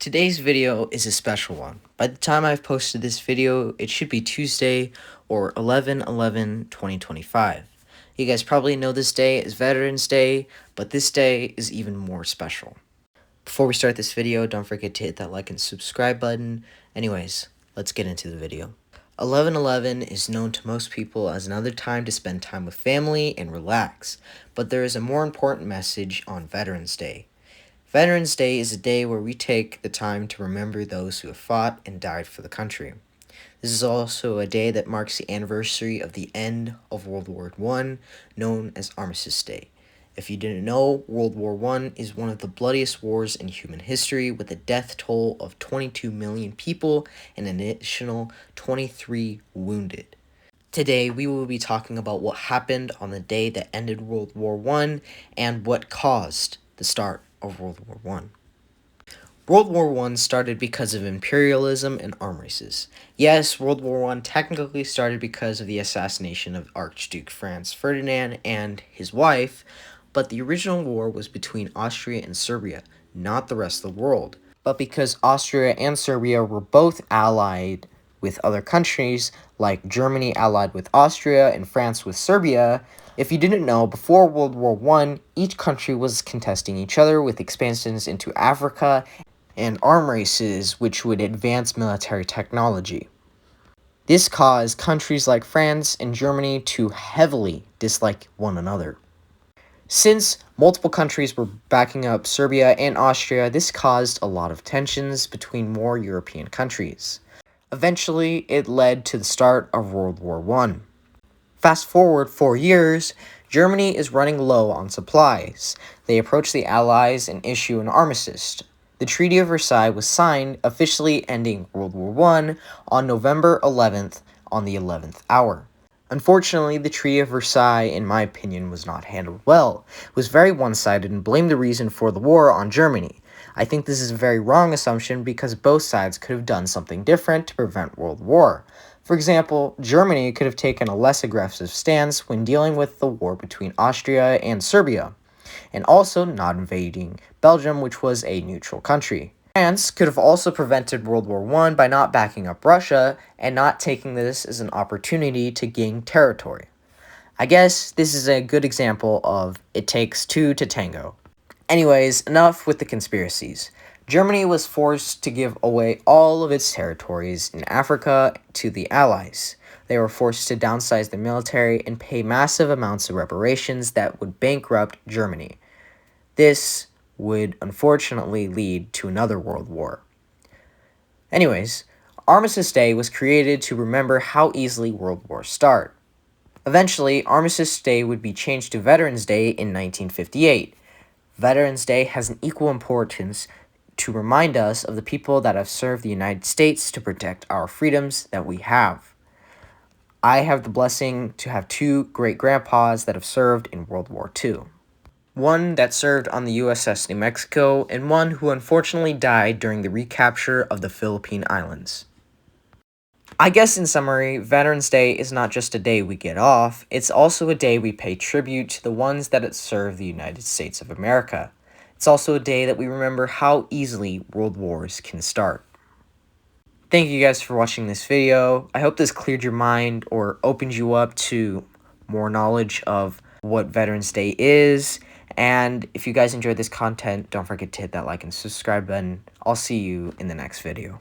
Today's video is a special one. By the time I've posted this video, it should be Tuesday or 11/11/2025. You guys probably know this day is Veterans Day, but this day is even more special. Before we start this video, don't forget to hit that like and subscribe button. Anyways, let's get into the video. 11/11 is known to most people as another time to spend time with family and relax, but there is a more important message on Veterans Day. Veterans Day is a day where we take the time to remember those who have fought and died for the country. This is also a day that marks the anniversary of the end of World War I, known as Armistice Day. If you didn't know, World War I is one of the bloodiest wars in human history, with a death toll of 22 million people and an additional 23 wounded. Today, we will be talking about what happened on the day that ended World War I and what caused the start of World War I. World War I started because of imperialism and arm races. Yes, World War I technically started because of the assassination of Archduke Franz Ferdinand and his wife, but the original war was between Austria and Serbia, not the rest of the world. But because Austria and Serbia were both allied with other countries, like Germany allied with Austria and France with Serbia, if you didn't know, before World War I, each country was contesting each other with expansions into Africa and arm races which would advance military technology. This caused countries like France and Germany to heavily dislike one another. Since multiple countries were backing up Serbia and Austria, this caused a lot of tensions between more European countries. Eventually, it led to the start of World War I. Fast forward 4 years, Germany is running low on supplies. They approach the Allies and issue an armistice. The Treaty of Versailles was signed, officially ending World War I on November 11th on the 11th hour. Unfortunately, the Treaty of Versailles, in my opinion, was not handled well. It was very one-sided and blamed the reason for the war on Germany. I think this is a very wrong assumption because both sides could have done something different to prevent World War. For example, Germany could have taken a less aggressive stance when dealing with the war between Austria and Serbia, and also not invading Belgium, which was a neutral country. France could have also prevented World War I by not backing up Russia and not taking this as an opportunity to gain territory. I guess this is a good example of it takes two to tango. Anyways, enough with the conspiracies. Germany was forced to give away all of its territories in Africa to the Allies. They were forced to downsize their military and pay massive amounts of reparations that would bankrupt Germany. This would unfortunately lead to another world war. Anyways, Armistice Day was created to remember how easily world wars start. Eventually, Armistice Day would be changed to Veterans Day in 1958. Veterans Day has an equal importance to remind us of the people that have served the United States to protect our freedoms that we have. I have the blessing to have two great-grandpas that have served in World War II. One that served on the USS New Mexico, and one who unfortunately died during the recapture of the Philippine Islands. I guess in summary, Veterans Day is not just a day we get off, it's also a day we pay tribute to the ones that have served the United States of America. It's also a day that we remember how easily world wars can start. Thank you guys for watching this video. I hope this cleared your mind or opened you up to more knowledge of what Veterans Day is. And if you guys enjoyed this content, don't forget to hit that like and subscribe button. I'll see you in the next video.